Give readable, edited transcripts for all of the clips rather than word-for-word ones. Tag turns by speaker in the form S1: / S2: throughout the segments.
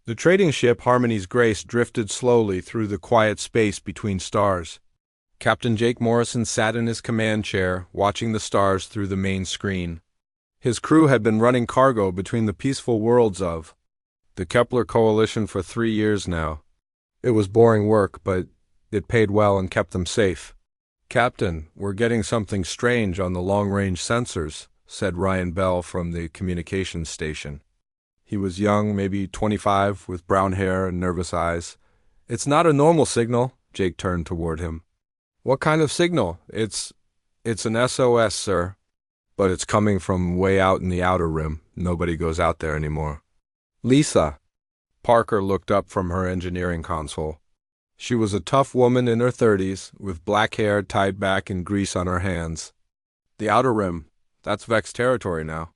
S1: The trading ship Harmony's Grace drifted slowly through the quiet space between stars. Captain Jake Morrison sat in his command chair, watching the stars through the main screen. His crew had been running cargo between the peaceful worlds of the Kepler Coalition for 3 years now. It was boring work, but it paid well and kept them safe. "Captain, we're getting something strange on the long-range sensors," said Ryan Bell from the communications station. He was young, maybe 25, with brown hair and nervous eyes. "It's not a normal signal." Jake turned toward him. "What kind of signal?" It's an SOS, sir. But it's coming from way out in the outer rim. Nobody goes out there anymore." "Lisa." Parker looked up from her engineering console. She was a tough woman in her 30s, with black hair tied back and grease on her hands. "The outer rim, that's Vex territory now.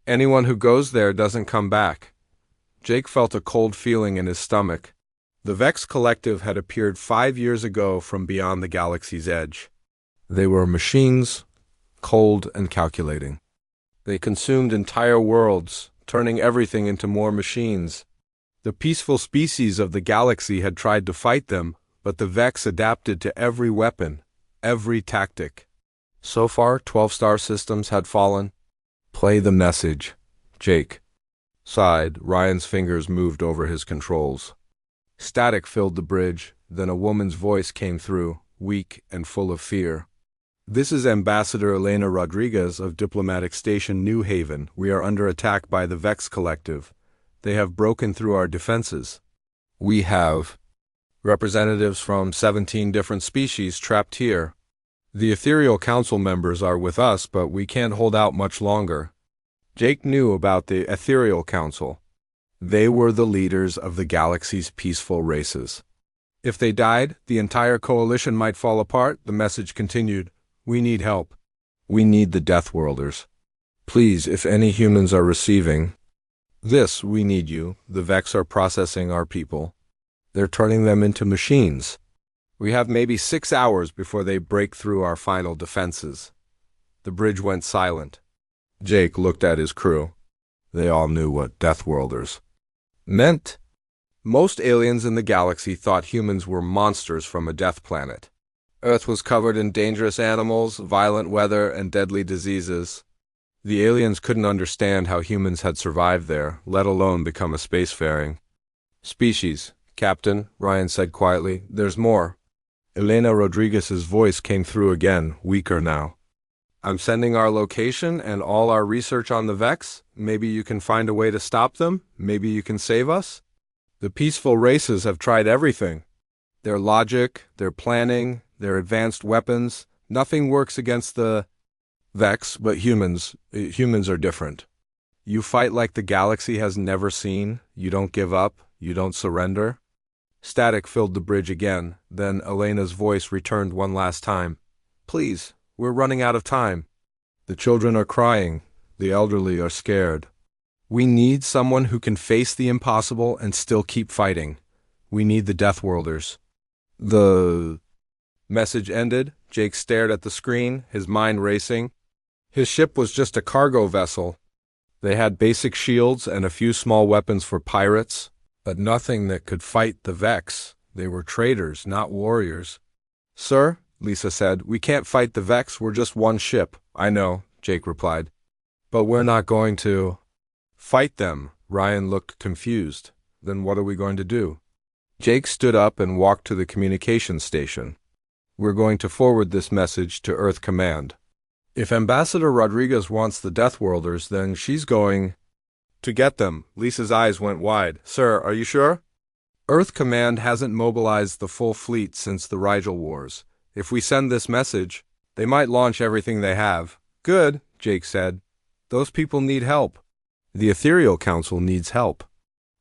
S1: Anyone who goes there doesn't come back." Jake felt a cold feeling in his stomach. The Vex Collective had appeared 5 years ago from beyond the galaxy's edge. They were machines, cold and calculating. They consumed entire worlds, turning everything into more machines. The peaceful species of the galaxy had tried to fight them, but the Vex adapted to every weapon, every tactic. So far, 12 star systems had fallen. "Play the message." Jake sighed. Ryan's fingers moved over his controls. Static filled the bridge, then a woman's voice came through, weak and full of fear. "This is Ambassador Elena Rodriguez of Diplomatic Station New Haven. We are under attack by the Vex Collective. They have broken through our defenses. We have representatives from 17 different species trapped here. The Ethereal Council members are with us, but we can't hold out much longer." Jake knew about the Ethereal Council. They were the leaders of the galaxy's peaceful races. If they died, the entire coalition might fall apart. The message continued. "We need help. We need the Deathworlders. Please, if any humans are receiving this, we need you. The Vex are processing our people. They're turning them into machines. We have maybe 6 hours before they break through our final defenses." The bridge went silent. Jake looked at his crew. They all knew what Deathworlders meant. Most aliens in the galaxy thought humans were monsters from a death planet. Earth was covered in dangerous animals, violent weather, and deadly diseases. The aliens couldn't understand how humans had survived there, let alone become a spacefaring species. "Captain," Ryan said quietly, "there's more." Elena Rodriguez's voice came through again, weaker now. "I'm sending our location and all our research on the Vex. Maybe you can find a way to stop them. Maybe you can save us. The peaceful races have tried everything. Their logic, their planning, their advanced weapons. Nothing works against the Vex, but humans are different. You fight like the galaxy has never seen. You don't give up. You don't surrender." Static filled the bridge again. Then Elena's voice returned one last time. "Please, we're running out of time. The children are crying. The elderly are scared. We need someone who can face the impossible and still keep fighting. We need the Deathworlders." The message ended. Jake stared at the screen, his mind racing. His ship was just a cargo vessel. They had basic shields and a few small weapons for pirates, but nothing that could fight the Vex. They were traders, not warriors. "Sir," Lisa said, "we can't fight the Vex. We're just one ship." "I know," Jake replied. "But we're not going to fight them." Ryan looked confused. "Then what are we going to do?" Jake stood up and walked to the communications station. "We're going to forward this message to Earth Command. If Ambassador Rodriguez wants the Deathworlders, then she's going to get them." Lisa's eyes went wide. "Sir, are you sure?" "Earth Command hasn't mobilized the full fleet since the Rigel Wars. If we send this message, they might launch everything they have." "Good," Jake said. "Those people need help. The Ethereal Council needs help.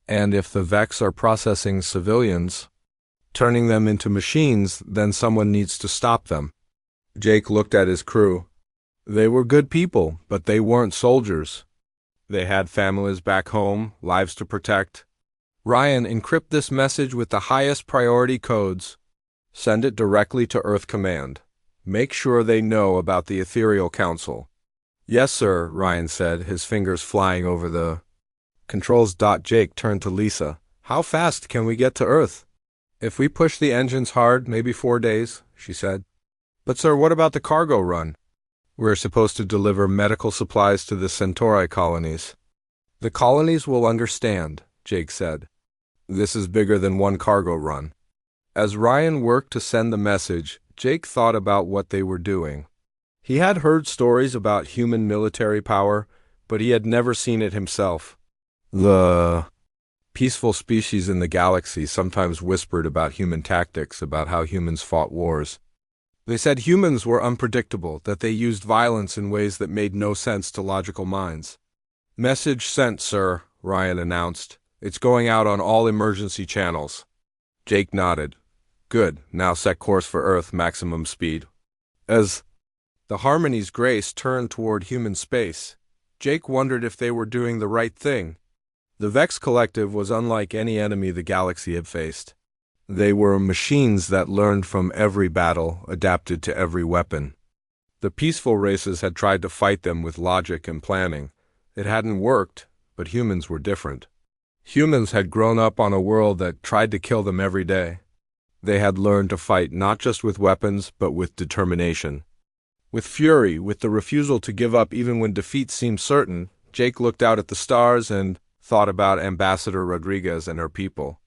S1: And if the Vex are processing civilians, turning them into machines, then someone needs to stop them." Jake looked at his crew. They were good people, but they weren't soldiers. They had families back home, lives to protect. "Ryan, encrypt this message with the highest priority codes. Send it directly to Earth Command. Make sure they know about the Ethereal Council." "Yes, sir," Ryan said, his fingers flying over the controls. Jake turned to Lisa. How fast can we get to Earth? If we push the engines hard, maybe 4 days, she said. But sir, what about the cargo run? We're supposed to deliver medical supplies to the Centauri colonies. The colonies will understand, Jake said. This is bigger than one cargo run. As Ryan worked to send the message, Jake thought about what they were doing. He had heard stories about human military power, but he had never seen it himself. The peaceful species in the galaxy sometimes whispered about human tactics, about how humans fought wars. They said humans were unpredictable, that they used violence in ways that made no sense to logical minds. Message sent, sir, Ryan announced. It's going out on all emergency channels. Jake nodded. Good, now set course for Earth, maximum speed. As the Harmony's Grace turned toward human space, Jake wondered if they were doing the right thing. The Vex Collective was unlike any enemy the galaxy had faced. They were machines that learned from every battle, adapted to every weapon. The peaceful races had tried to fight them with logic and planning. It hadn't worked, but humans were different. Humans had grown up on a world that tried to kill them every day. They had learned to fight not just with weapons, but with determination. With fury, with the refusal to give up even when defeat seemed certain, Jake looked out at the stars and thought about Ambassador Rodriguez and her people.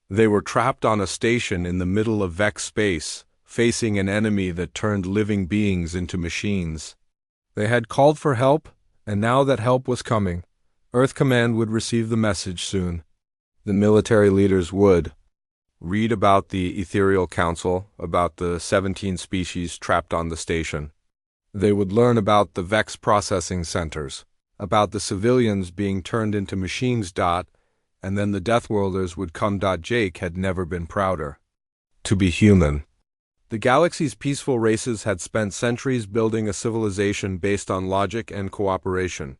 S1: They were trapped on a station in the middle of Vex space, facing an enemy that turned living beings into machines. They had called for help, and now that help was coming. Earth Command would receive the message soon. The military leaders would read about the Ethereal Council, about the 17 species trapped on the station. They would learn about the Vex processing centers, about the civilians being turned into machines. And then the Deathworlders would come. Jake had never been prouder to be human. The galaxy's peaceful races had spent centuries building a civilization based on logic and cooperation.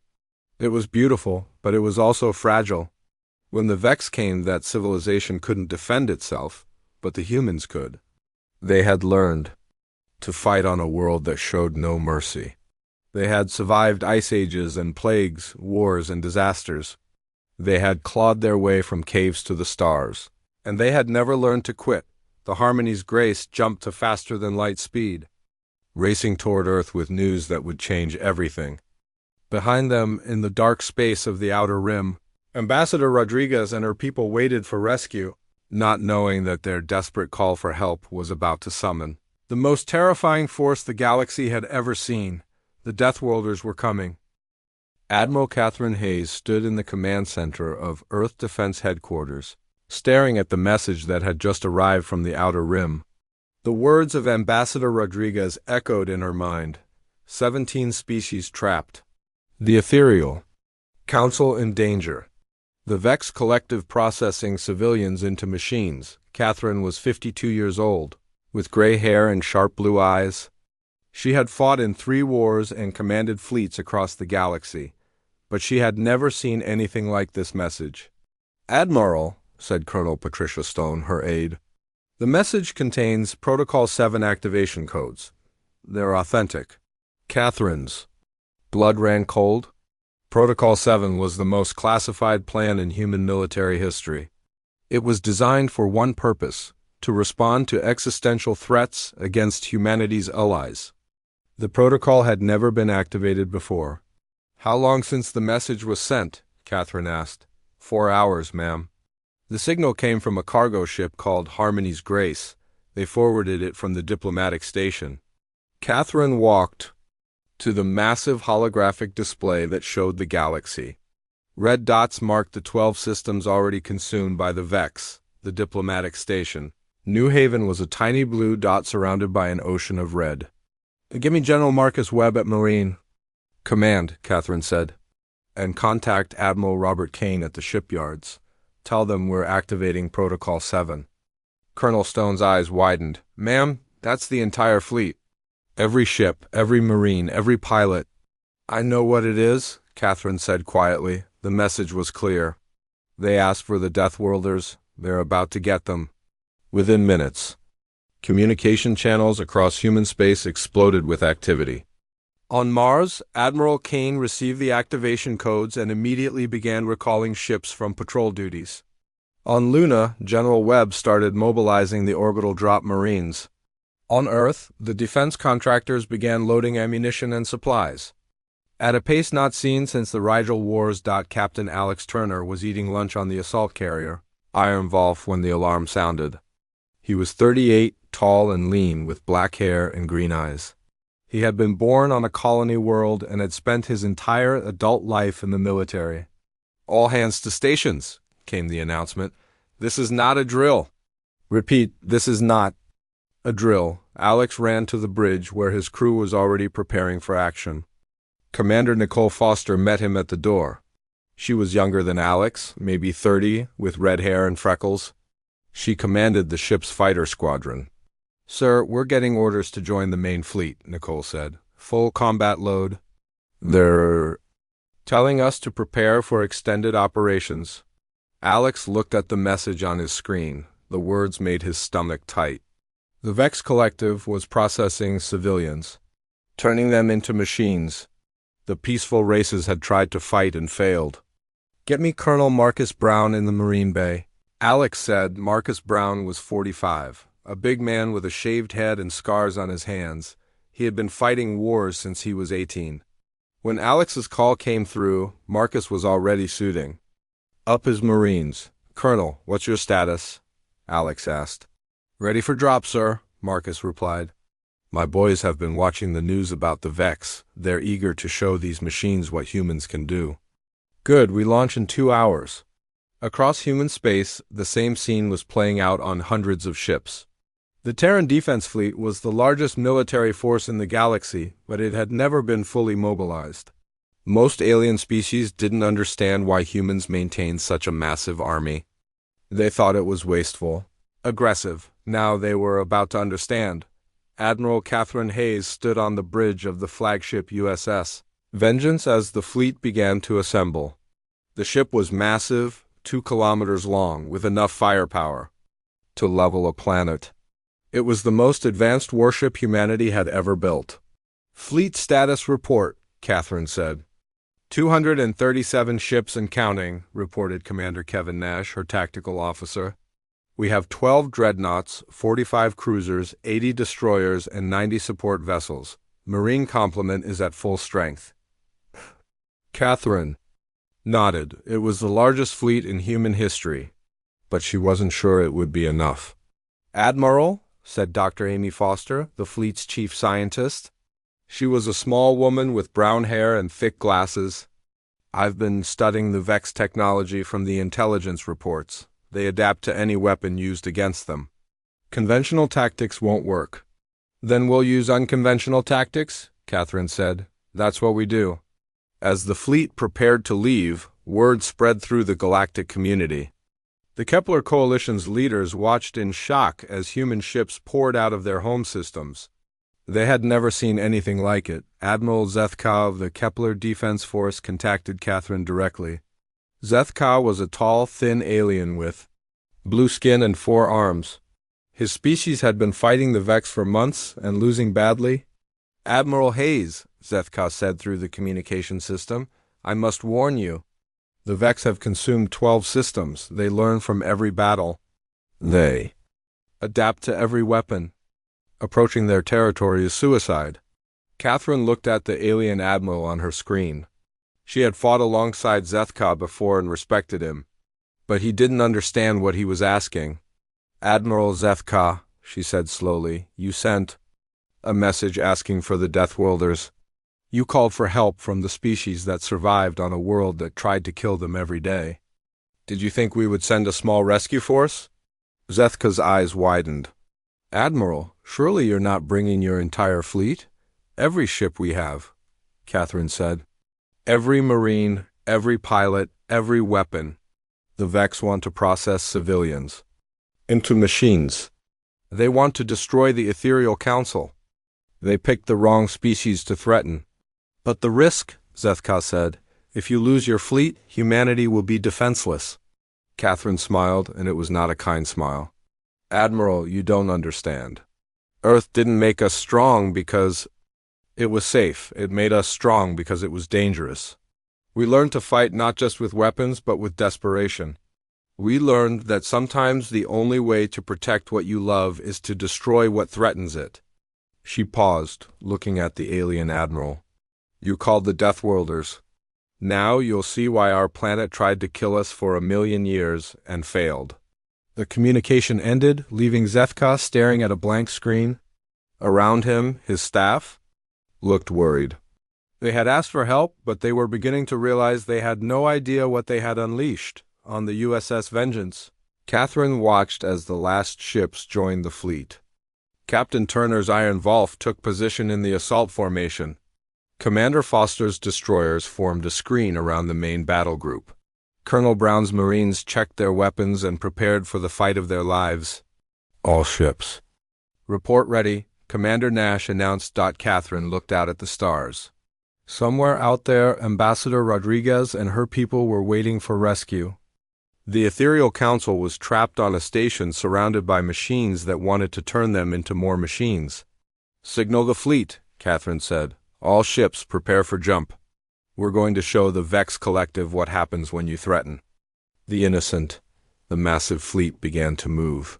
S1: It was beautiful, but it was also fragile. When the Vex came, that civilization couldn't defend itself, but the humans could. They had learned to fight on a world that showed no mercy. They had survived ice ages and plagues, wars and disasters. They had clawed their way from caves to the stars, and they had never learned to quit. The Harmony's Grace jumped to faster-than-light speed, racing toward Earth with news that would change everything. Behind them, in the dark space of the Outer Rim, Ambassador Rodriguez and her people waited for rescue, not knowing that their desperate call for help was about to summon the most terrifying force the galaxy had ever seen. The Deathworlders were coming. Admiral Catherine Hayes stood in the command center of Earth Defense Headquarters, staring at the message that had just arrived from the Outer Rim. The words of Ambassador Rodriguez echoed in her mind. 17 species trapped. The Ethereal Council in danger. The Vex Collective processing civilians into machines. Catherine was 52 years old, with gray hair and sharp blue eyes. She had fought in 3 wars and commanded fleets across the galaxy, but she had never seen anything like this message. Admiral, said Colonel Patricia Stone, her aide, the message contains Protocol 7 activation codes. They're authentic. Catherine's blood ran cold. Protocol 7 was the most classified plan in human military history. It was designed for one purpose: to respond to existential threats against humanity's allies. The protocol had never been activated before. How long since the message was sent? Catherine asked. 4 hours, ma'am. The signal came from a cargo ship called Harmony's Grace. They forwarded it from the diplomatic station. Catherine walked to the massive holographic display that showed the galaxy. Red dots marked the 12 systems already consumed by the Vex, the diplomatic station. New Haven was a tiny blue dot surrounded by an ocean of red. Give me General Marcus Webb at Marine Command, Catherine said, and contact Admiral Robert Kane at the shipyards. Tell them we're activating Protocol 7. Colonel Stone's eyes widened. Ma'am, that's the entire fleet. Every ship, every Marine, every pilot. I know what it is, Catherine said quietly. The message was clear. They asked for the Deathworlders. They're about to get them. Within minutes, communication channels across human space exploded with activity. On Mars, Admiral Kane received the activation codes and immediately began recalling ships from patrol duties. On Luna, General Webb started mobilizing the orbital drop Marines. On Earth, the defense contractors began loading ammunition and supplies. At a pace not seen since the Rigel Wars. Captain Alex Turner was eating lunch on the assault carrier, Iron Wolf, when the alarm sounded. He was 38, tall and lean, with black hair and green eyes. He had been born on a colony world and had spent his entire adult life in the military. "All hands to stations," came the announcement. "This is not a drill." "Repeat, this is not a drill." Alex ran to the bridge where his crew was already preparing for action. Commander Nicole Foster met him at the door. She was younger than Alex, maybe 30, with red hair and freckles. She commanded the ship's fighter squadron. "Sir, we're getting orders to join the main fleet," Nicole said. "Full combat load." "They're telling us to prepare for extended operations." Alex looked at the message on his screen. The words made his stomach tight. The Vex Collective was processing civilians, turning them into machines. The peaceful races had tried to fight and failed. "Get me Colonel Marcus Brown in the Marine Bay." Alex said. Marcus Brown was 45, a big man with a shaved head and scars on his hands. He had been fighting wars since he was 18. When Alex's call came through, Marcus was already suiting up his Marines. "Colonel, what's your status?" Alex asked. "Ready for drop, sir," Marcus replied. "My boys have been watching the news about the Vex. They're eager to show these machines what humans can do." "Good, we launch in 2 hours." Across human space, the same scene was playing out on hundreds of ships. The Terran Defense Fleet was the largest military force in the galaxy, but it had never been fully mobilized. Most alien species didn't understand why humans maintained such a massive army. They thought it was wasteful, aggressive. Now they were about to understand. Admiral Catherine Hayes stood on the bridge of the flagship USS Vengeance as the fleet began to assemble. The ship was massive, 2 kilometers long, with enough firepower to level a planet. It was the most advanced warship humanity had ever built. "Fleet status report," Catherine said. 237 ships and counting," reported Commander Kevin Nash, her tactical officer. "We have 12 dreadnoughts, 45 cruisers, 80 destroyers, and 90 support vessels. Marine complement is at full strength." Catherine nodded. It was the largest fleet in human history, but she wasn't sure it would be enough. "Admiral," said Dr. Amy Foster, the fleet's chief scientist. She was a small woman with brown hair and thick glasses. "I've been studying the Vex technology from the intelligence reports. They adapt to any weapon used against them. Conventional tactics won't work." "Then we'll use unconventional tactics," Catherine said. "That's what we do." As the fleet prepared to leave, word spread through the galactic community. The Kepler Coalition's leaders watched in shock as human ships poured out of their home systems. They had never seen anything like it. Admiral Zethka of the Kepler Defense Force contacted Catherine directly. Zethka was a tall, thin alien with blue skin and 4 arms. His species had been fighting the Vex for months and losing badly. "Admiral Hayes," Zethka said through the communication system, "I must warn you. The Vex have consumed 12 systems. They learn from every battle. They adapt to every weapon. Approaching their territory is suicide." Catherine looked at the alien admiral on her screen. She had fought alongside Zethka before and respected him, but he didn't understand what he was asking. "Admiral Zethka," she said slowly, "you sent a message asking for the Deathworlders. You called for help from the species that survived on a world that tried to kill them every day. Did you think we would send a small rescue force?" Zethka's eyes widened. "Admiral, surely you're not bringing your entire fleet?" "Every ship we have," Catherine said. "Every Marine, every pilot, every weapon. The Vex want to process civilians into machines. They want to destroy the Ethereal Council. They picked the wrong species to threaten." "But the risk," Zethka said. "If you lose your fleet, humanity will be defenseless." Catherine smiled, and it was not a kind smile. "Admiral, you don't understand. Earth didn't make us strong because it was safe. It made us strong because it was dangerous. We learned to fight not just with weapons, but with desperation. We learned that sometimes the only way to protect what you love is to destroy what threatens it. She paused, looking at the alien admiral. You called the Deathworlders. Now you'll see why our planet tried to kill us for 1,000,000 years and failed. The communication ended, leaving Zethka staring at a blank screen. Around him, his staff looked worried. They had asked for help, but they were beginning to realize they had no idea what they had unleashed on the USS Vengeance. Catherine watched as the last ships joined the fleet. Captain Turner's Iron Wolf took position in the assault formation. Commander Foster's destroyers formed a screen around the main battle group. Colonel Brown's Marines checked their weapons and prepared for the fight of their lives. All ships. Report ready, Commander Nash announced. Catherine looked out at the stars. Somewhere out there, Ambassador Rodriguez and her people were waiting for rescue. The Ethereal Council was trapped on a station surrounded by machines that wanted to turn them into more machines. Signal the fleet, Catherine said. All ships prepare for jump. We're going to show the Vex Collective what happens when you threaten. The innocent, the massive fleet began to move.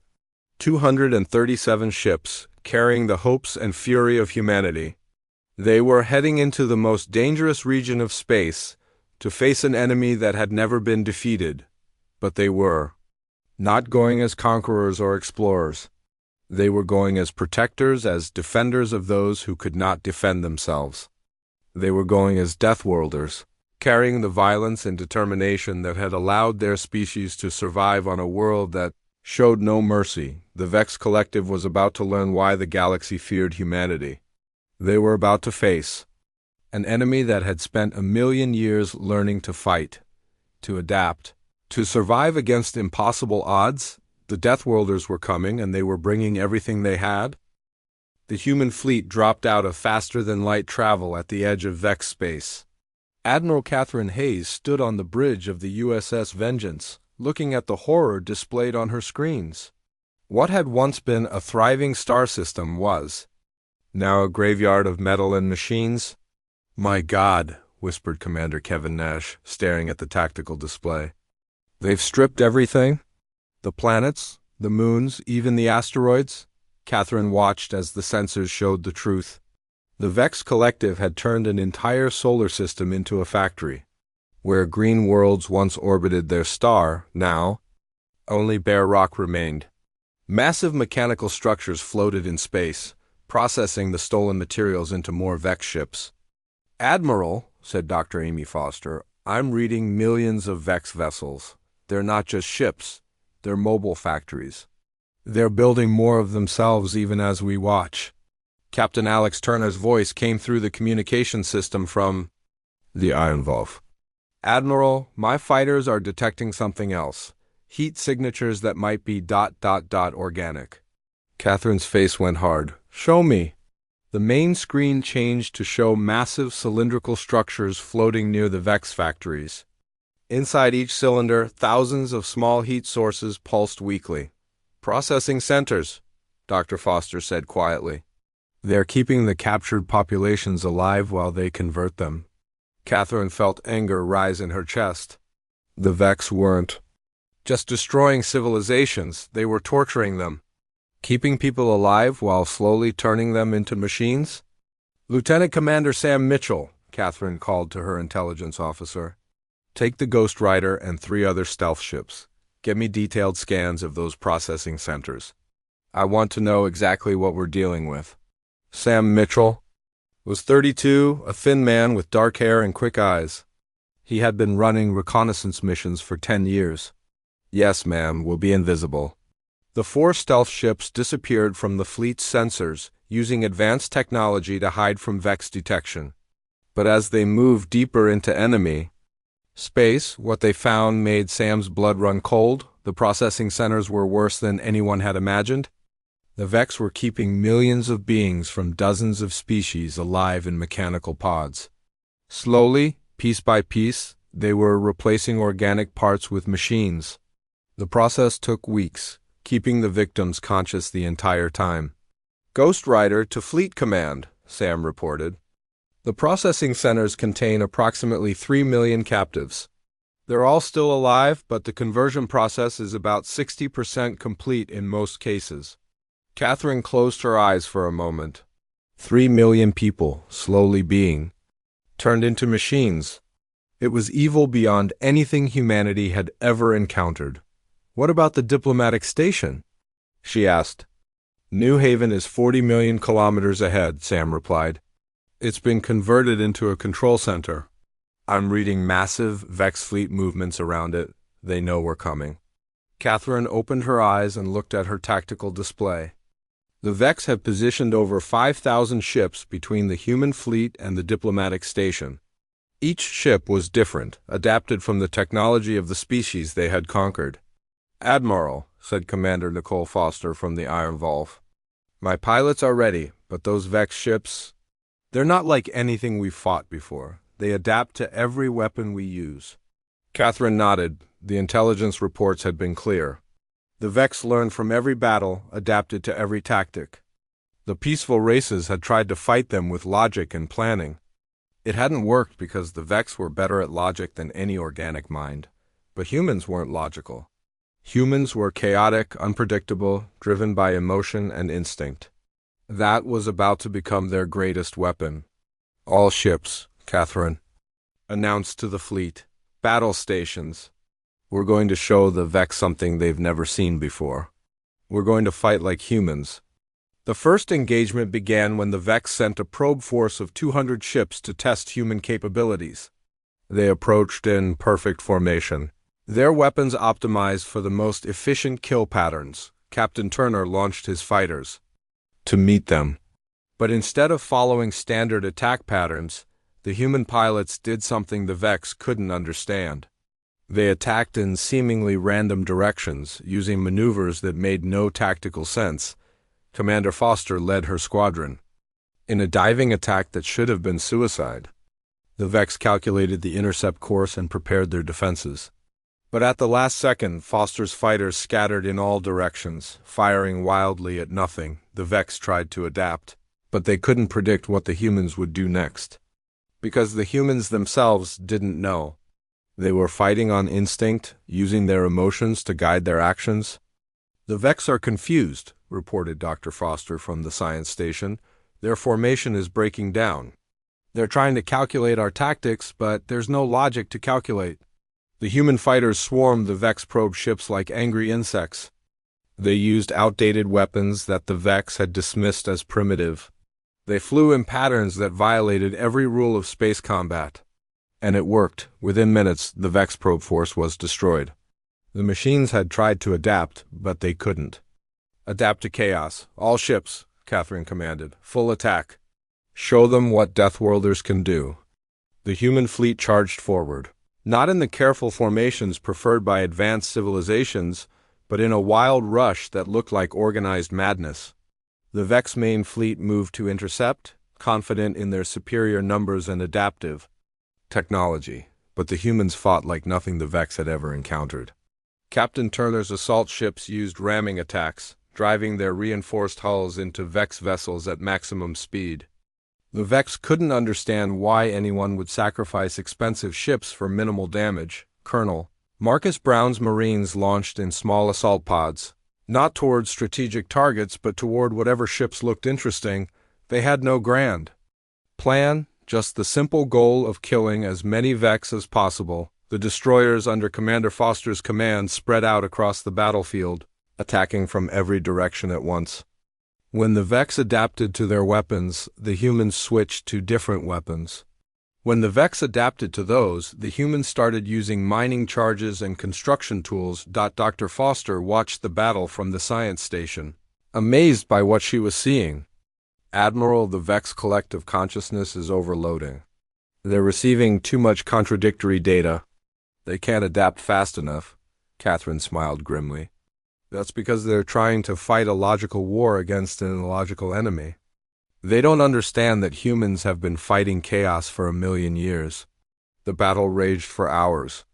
S1: 237 ships, carrying the hopes and fury of humanity. They were heading into the most dangerous region of space to face an enemy that had never been defeated. But they were not going as conquerors or explorers. They were going as protectors, as defenders of those who could not defend themselves. They were going as Deathworlders, carrying the violence and determination that had allowed their species to survive on a world that showed no mercy. The Vex Collective was about to learn why the galaxy feared humanity. They were about to face an enemy that had spent 1,000,000 years learning to fight, to adapt, to survive against impossible odds. The Deathworlders were coming, and they were bringing everything they had. The human fleet dropped out of faster-than-light travel at the edge of Vex space. Admiral Catherine Hayes stood on the bridge of the USS Vengeance, looking at the horror displayed on her screens. What had once been a thriving star system was now a graveyard of metal and machines. My God, whispered Commander Kevin Nash, staring at the tactical display. They've stripped everything? The planets, the moons, even the asteroids? Catherine watched as the sensors showed the truth. The Vex Collective had turned an entire solar system into a factory. Where green worlds once orbited their star, now only bare rock remained. Massive mechanical structures floated in space, processing the stolen materials into more Vex ships. Admiral, said Dr. Amy Foster, I'm reading millions of Vex vessels. They're not just ships. They're mobile factories. They're building more of themselves even as we watch. Captain Alex Turner's voice came through the communication system from the Iron Wolf. Admiral, my fighters are detecting something else. Heat signatures that might be ... organic. Catherine's face went hard. Show me. The main screen changed to show massive cylindrical structures floating near the Vex factories. Inside each cylinder, thousands of small heat sources pulsed weakly. Processing centers, Dr. Foster said quietly. They're keeping the captured populations alive while they convert them. Catherine felt anger rise in her chest. The Vex weren't just destroying civilizations, they were torturing them. Keeping people alive while slowly turning them into machines? Lieutenant Commander Sam Mitchell, Catherine called to her intelligence officer. Take the Ghost Rider and 3 other stealth ships. Get me detailed scans of those processing centers. I want to know exactly what we're dealing with. Sam Mitchell was 32, a thin man with dark hair and quick eyes. He had been running reconnaissance missions for 10 years. Yes, ma'am, we'll be invisible. The 4 stealth ships disappeared from the fleet's sensors, using advanced technology to hide from Vex detection. But as they moved deeper into enemy space, what they found made Sam's blood run cold. The processing centers were worse than anyone had imagined. The Vex were keeping millions of beings from dozens of species alive in mechanical pods. Slowly, piece by piece, they were replacing organic parts with machines. The process took weeks, keeping the victims conscious the entire time. Ghost Rider to Fleet Command, Sam reported. The processing centers contain approximately 3 million captives. They're all still alive, but the conversion process is about 60% complete in most cases. Catherine closed her eyes for a moment. 3 million people, slowly being turned into machines. It was evil beyond anything humanity had ever encountered. "What about the diplomatic station?" she asked. "New Haven is 40 million kilometers ahead," Sam replied. "It's been converted into a control center. I'm reading massive Vex fleet movements around it. They know we're coming." Catherine opened her eyes and looked at her tactical display. The Vex have positioned over 5,000 ships between the human fleet and the diplomatic station. Each ship was different, adapted from the technology of the species they had conquered. "Admiral," said Commander Nicole Foster from the Iron Volve, "my pilots are ready, but those Vex ships, they're not like anything we've fought before. They adapt to every weapon we use." Catherine nodded. The intelligence reports had been clear. The Vex learned from every battle, adapted to every tactic. The peaceful races had tried to fight them with logic and planning. It hadn't worked because the Vex were better at logic than any organic mind. But humans weren't logical. Humans were chaotic, unpredictable, driven by emotion and instinct. That was about to become their greatest weapon. "All ships," Catherine announced to the fleet. "Battle stations. We're going to show the Vex something they've never seen before. We're going to fight like humans." The first engagement began when the Vex sent a probe force of 200 ships to test human capabilities. They approached in perfect formation. Their weapons optimized for the most efficient kill patterns. Captain Turner launched his fighters to meet them. But instead of following standard attack patterns, the human pilots did something the Vex couldn't understand. They attacked in seemingly random directions, using maneuvers that made no tactical sense. Commander Foster led her squadron in a diving attack that should have been suicide. The Vex calculated the intercept course and prepared their defenses. But at the last second, Foster's fighters scattered in all directions, firing wildly at nothing. The Vex tried to adapt, but they couldn't predict what the humans would do next. Because the humans themselves didn't know. They were fighting on instinct, using their emotions to guide their actions. "The Vex are confused," reported Dr. Foster from the science station. "Their formation is breaking down. They're trying to calculate our tactics, but there's no logic to calculate." The human fighters swarmed the Vex probe ships like angry insects. They used outdated weapons that the Vex had dismissed as primitive. They flew in patterns that violated every rule of space combat. And it worked. Within minutes, the Vex probe force was destroyed. The machines had tried to adapt, but they couldn't. "Adapt to chaos. All ships," Catherine commanded. "Full attack. Show them what Deathworlders can do." The human fleet charged forward. Not in the careful formations preferred by advanced civilizations, but in a wild rush that looked like organized madness. The Vex main fleet moved to intercept, confident in their superior numbers and adaptive technology, but the humans fought like nothing the Vex had ever encountered. Captain Turner's assault ships used ramming attacks, driving their reinforced hulls into Vex vessels at maximum speed. The Vex couldn't understand why anyone would sacrifice expensive ships for minimal damage. Colonel Marcus Brown's Marines launched in small assault pods, not toward strategic targets but toward whatever ships looked interesting. They had no grand plan, just the simple goal of killing as many Vex as possible. The destroyers under Commander Foster's command spread out across the battlefield, attacking from every direction at once. When the Vex adapted to their weapons, the humans switched to different weapons. When the Vex adapted to those, the humans started using mining charges and construction tools. Dr. Foster watched the battle from the science station, amazed by what she was seeing. "Admiral, the Vex collective consciousness is overloading. They're receiving too much contradictory data. They can't adapt fast enough." Catherine smiled grimly. "That's because they're trying to fight a logical war against an illogical enemy. They don't understand that humans have been fighting chaos for 1,000,000 years. The battle raged for hours.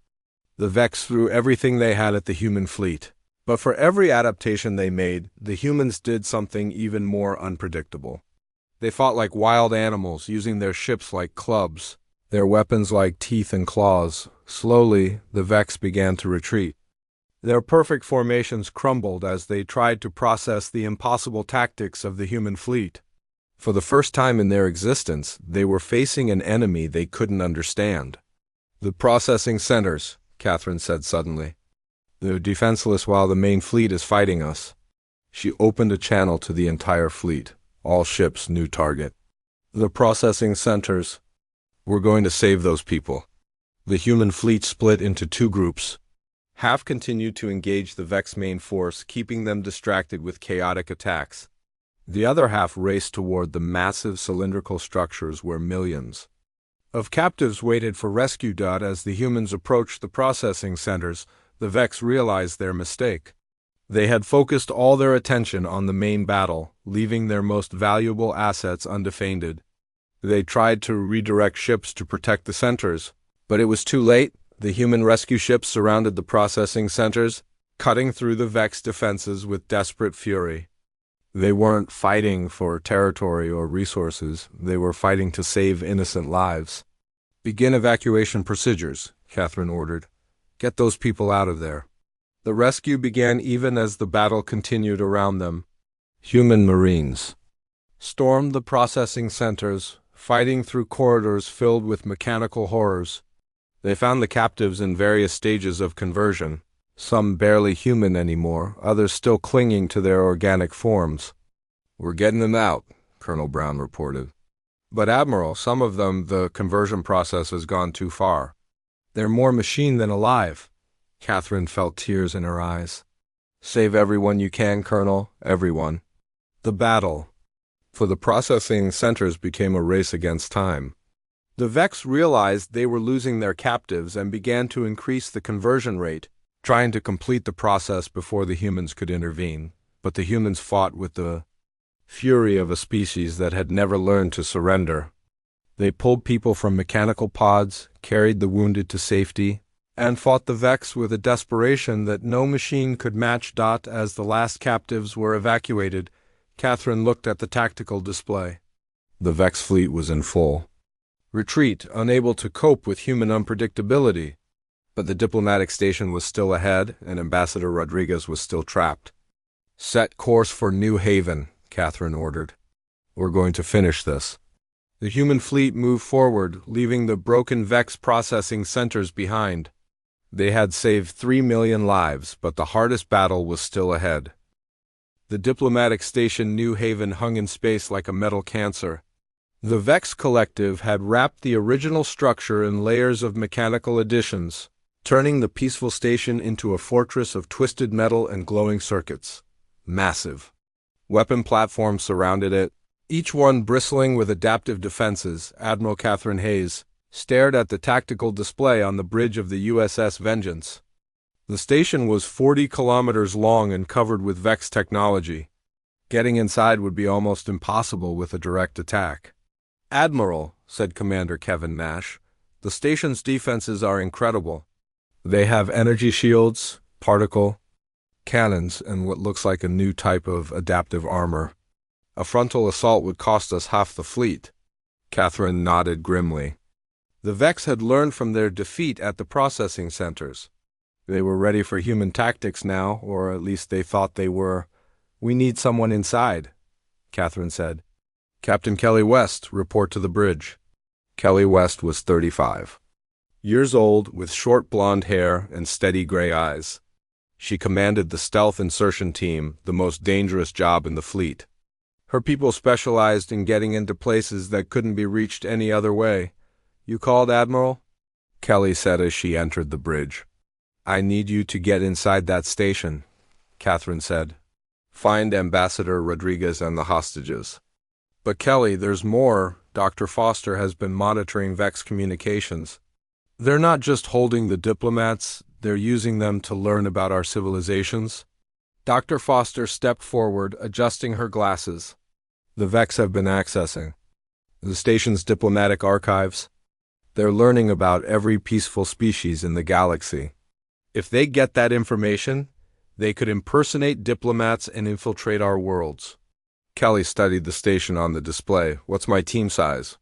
S1: The Vex threw everything they had at the human fleet. But for every adaptation they made, the humans did something even more unpredictable. They fought like wild animals, using their ships like clubs, their weapons like teeth and claws. Slowly, the Vex began to retreat. Their perfect formations crumbled as they tried to process the impossible tactics of the human fleet. For the first time in their existence, they were facing an enemy they couldn't understand. "The processing centers," Catherine said suddenly. "They're defenseless while the main fleet is fighting us." She opened a channel to the entire fleet. All ships, new target. "The processing centers. We're going to save those people." The human fleet split into two groups. Half continued to engage the Vex main force, keeping them distracted with chaotic attacks. The other half raced toward the massive cylindrical structures where millions of captives waited for rescue. As the humans approached the processing centers, the Vex realized their mistake. They had focused all their attention on the main battle, leaving their most valuable assets undefended. They tried to redirect ships to protect the centers, but it was too late. The human rescue ships surrounded the processing centers, cutting through the Vex defenses with desperate fury. They weren't fighting for territory or resources. They were fighting to save innocent lives. "Begin evacuation procedures," Catherine ordered. "Get those people out of there." The rescue began even as the battle continued around them. Human Marines stormed the processing centers, fighting through corridors filled with mechanical horrors. They found the captives in various stages of conversion, some barely human anymore, others still clinging to their organic forms. "We're getting them out," Colonel Brown reported. "But Admiral, some of them, the conversion process has gone too far. They're more machine than alive." Catherine felt tears in her eyes. "Save everyone you can, Colonel, everyone." The battle for the processing centers became a race against time. The Vex realized they were losing their captives and began to increase the conversion rate, trying to complete the process before the humans could intervene. But the humans fought with the fury of a species that had never learned to surrender. They pulled people from mechanical pods, carried the wounded to safety, and fought the Vex with a desperation that no machine could match. As the last captives were evacuated, Catherine looked at the tactical display. The Vex fleet was in full retreat, unable to cope with human unpredictability. But the diplomatic station was still ahead, and Ambassador Rodriguez was still trapped. "Set course for New Haven," Catherine ordered. "We're going to finish this." The human fleet moved forward, leaving the broken Vex processing centers behind. They had saved 3 million lives, but the hardest battle was still ahead. The diplomatic station New Haven hung in space like a metal cancer. The Vex Collective had wrapped the original structure in layers of mechanical additions, turning the peaceful station into a fortress of twisted metal and glowing circuits. Massive weapon platforms surrounded it, each one bristling with adaptive defenses. Admiral Catherine Hayes stared at the tactical display on the bridge of the USS Vengeance. The station was 40 kilometers long and covered with Vex technology. Getting inside would be almost impossible with a direct attack. "Admiral," said Commander Kevin Nash, "the station's defenses are incredible. They have energy shields, particle cannons, and what looks like a new type of adaptive armor. A frontal assault would cost us half the fleet." Catherine nodded grimly. The Vex had learned from their defeat at the processing centers. They were ready for human tactics now, or at least they thought they were. "We need someone inside," Catherine said. "Captain Kelly West, report to the bridge." Kelly West was 35 years old, with short blonde hair and steady gray eyes. She commanded the stealth insertion team, the most dangerous job in the fleet. Her people specialized in getting into places that couldn't be reached any other way. "You called, Admiral?" Kelly said as she entered the bridge. "I need you to get inside that station," Catherine said. "Find Ambassador Rodriguez and the hostages." "But Kelly, there's more. Dr. Foster has been monitoring Vex communications. They're not just holding the diplomats, they're using them to learn about our civilizations." Dr. Foster stepped forward, adjusting her glasses. "The Vex have been accessing the station's diplomatic archives. They're learning about every peaceful species in the galaxy. If they get that information, they could impersonate diplomats and infiltrate our worlds." Kelly studied the station on the display. "What's my team size?"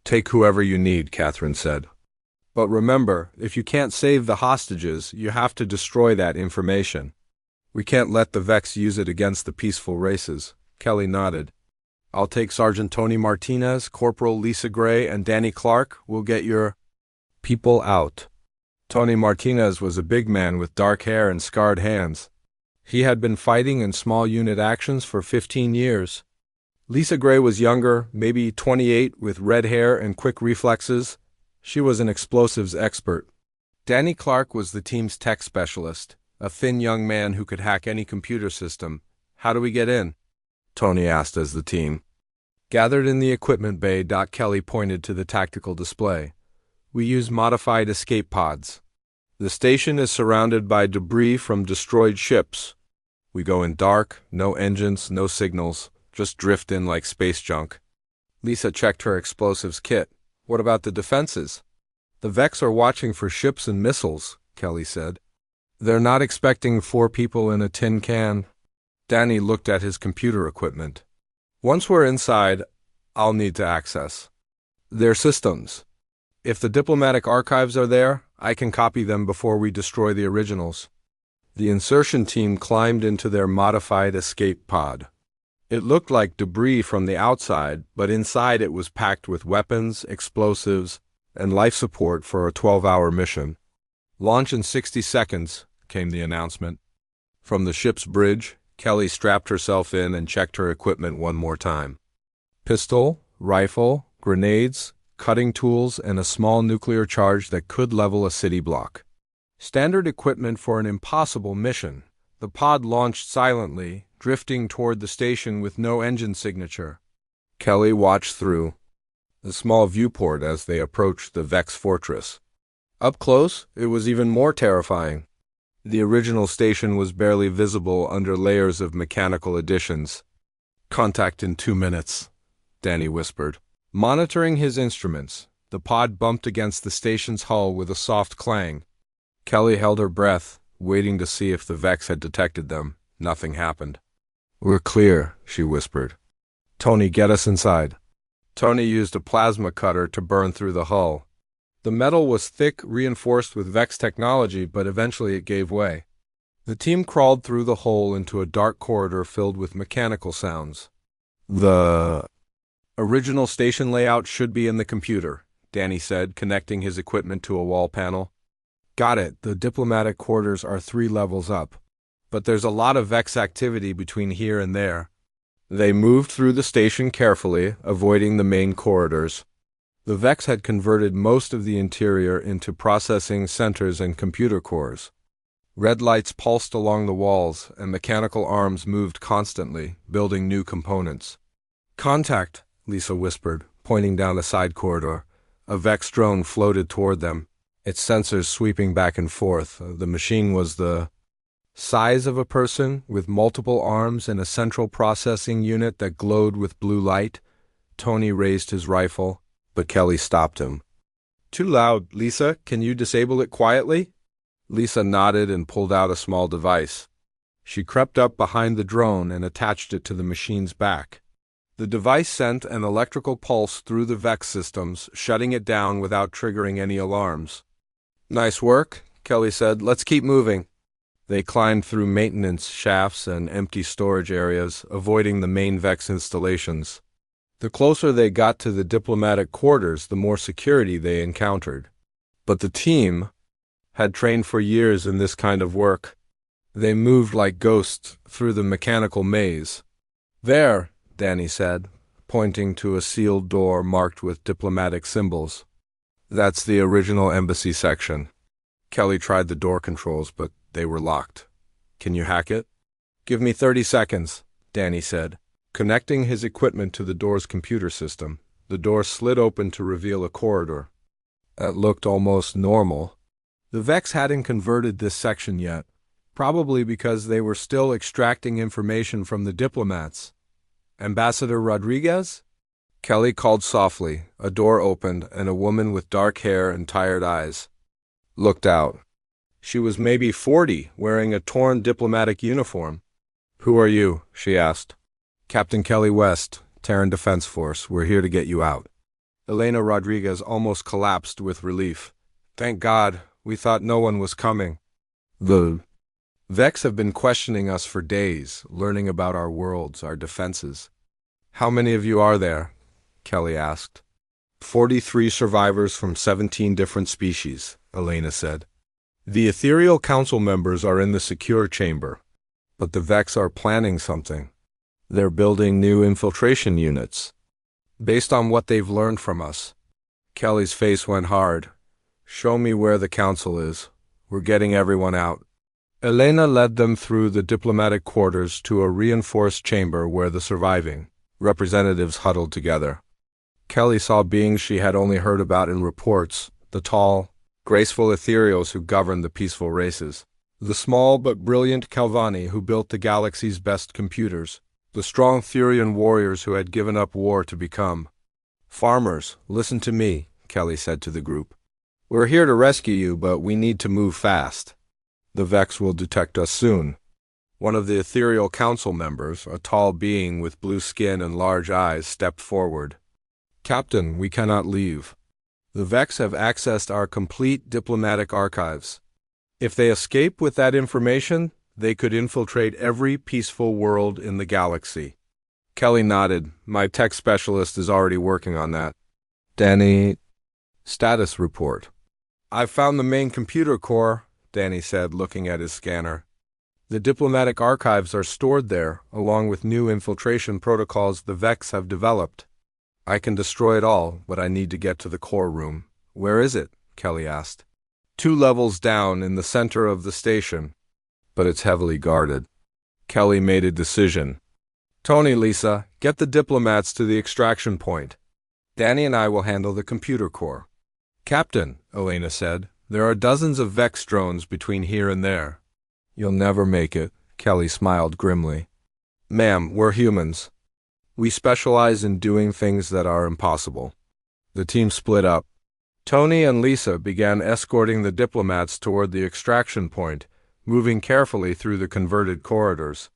S1: "Take whoever you need," Catherine said. But remember, if you can't save the hostages, you have to destroy that information. We can't let the Vex use it against the peaceful races. Kelly nodded. I'll take Sergeant Tony Martinez, Corporal Lisa Gray, and Danny Clark. We'll get your people out. Tony Martinez was a big man with dark hair and scarred hands. He had been fighting in small unit actions for 15 years. Lisa Gray was younger, maybe 28, with red hair and quick reflexes. She was an explosives expert. Danny Clark was the team's tech specialist, a thin young man who could hack any computer system. How do we get in? Tony asked as the team gathered in the equipment bay. Kelly pointed to the tactical display. We use modified escape pods. The station is surrounded by debris from destroyed ships. We go in dark, no engines, no signals, just drift in like space junk. Lisa checked her explosives kit. What about the defenses? The Vex are watching for ships and missiles, Kelly said. They're not expecting 4 people in a tin can. Danny looked at his computer equipment. Once we're inside, I'll need to access their systems. If the diplomatic archives are there, I can copy them before we destroy the originals. The insertion team climbed into their modified escape pod. It looked like debris from the outside, but inside it was packed with weapons, explosives, and life support for a 12-hour mission. Launch in 60 seconds, came the announcement. From the ship's bridge, Kelly strapped herself in and checked her equipment one more time. Pistol, rifle, grenades, cutting tools, and a small nuclear charge that could level a city block. Standard equipment for an impossible mission. The pod launched silently, drifting toward the station with no engine signature. Kelly watched through the small viewport as they approached the Vex fortress. Up close, it was even more terrifying. The original station was barely visible under layers of mechanical additions. Contact in 2 minutes, Danny whispered. Monitoring his instruments, the pod bumped against the station's hull with a soft clang. Kelly held her breath, waiting to see if the Vex had detected them. Nothing happened. We're clear, she whispered. Tony, get us inside. Tony used a plasma cutter to burn through the hull. The metal was thick, reinforced with Vex technology, but eventually it gave way. The team crawled through the hole into a dark corridor filled with mechanical sounds. The original station layout should be in the computer, Danny said, connecting his equipment to a wall panel. Got it. The diplomatic quarters are 3 levels up. But there's a lot of Vex activity between here and there. They moved through the station carefully, avoiding the main corridors. The Vex had converted most of the interior into processing centers and computer cores. Red lights pulsed along the walls, and mechanical arms moved constantly, building new components. Contact, Lisa whispered, pointing down a side corridor. A Vex drone floated toward them, its sensors sweeping back and forth. The machine was the size of a person, with multiple arms and a central processing unit that glowed with blue light. Tony raised his rifle, but Kelly stopped him. Too loud, Lisa. Can you disable it quietly? Lisa nodded and pulled out a small device. She crept up behind the drone and attached it to the machine's back. The device sent an electrical pulse through the Vex systems, shutting it down without triggering any alarms. Nice work, Kelly said. Let's keep moving. They climbed through maintenance shafts and empty storage areas, avoiding the main Vex installations. The closer they got to the diplomatic quarters, the more security they encountered. But the team had trained for years in this kind of work. They moved like ghosts through the mechanical maze. There, Danny said, pointing to a sealed door marked with diplomatic symbols. That's the original embassy section. Kelly tried the door controls, but they were locked. Can you hack it? Give me 30 seconds, Danny said. Connecting his equipment to the door's computer system, the door slid open to reveal a corridor. That looked almost normal. The Vex hadn't converted this section yet, probably because they were still extracting information from the diplomats. Ambassador Rodriguez? Kelly called softly. A door opened, and a woman with dark hair and tired eyes looked out. She was maybe 40, wearing a torn diplomatic uniform. Who are you? She asked. Captain Kelly West, Terran Defense Force. We're here to get you out. Elena Rodriguez almost collapsed with relief. Thank God, we thought no one was coming. The Vex have been questioning us for days, learning about our worlds, our defenses. How many of you are there? Kelly asked. 43 survivors from 17 different species, Elena said. The Ethereal Council members are in the secure chamber, but the Vex are planning something. They're building new infiltration units, based on what they've learned from us. Kelly's face went hard. Show me where the council is. We're getting everyone out. Elena led them through the diplomatic quarters to a reinforced chamber where the surviving representatives huddled together. Kelly saw beings she had only heard about in reports, the tall, graceful ethereals who governed the peaceful races, the small but brilliant Calvani who built the galaxy's best computers, the strong Thurian warriors who had given up war to become. Farmers, listen to me, Kelly said to the group. We're here to rescue you, but we need to move fast. The Vex will detect us soon. One of the Ethereal Council members, a tall being with blue skin and large eyes, stepped forward. Captain, we cannot leave. The Vex have accessed our complete diplomatic archives. If they escape with that information, they could infiltrate every peaceful world in the galaxy. Kelly nodded. My tech specialist is already working on that. Danny, status report. I've found the main computer core, Danny said, looking at his scanner. The diplomatic archives are stored there, along with new infiltration protocols the Vex have developed. I can destroy it all, but I need to get to the core room. Where is it? Kelly asked. 2 levels down in the center of the station, but it's heavily guarded. Kelly made a decision. Tony, Lisa, get the diplomats to the extraction point. Danny and I will handle the computer core. Captain, Elena said, there are dozens of Vex drones between here and there. You'll never make it, Kelly smiled grimly. Ma'am, we're humans. We specialize in doing things that are impossible. The team split up. Tony and Lisa began escorting the diplomats toward the extraction point, moving carefully through the converted corridors.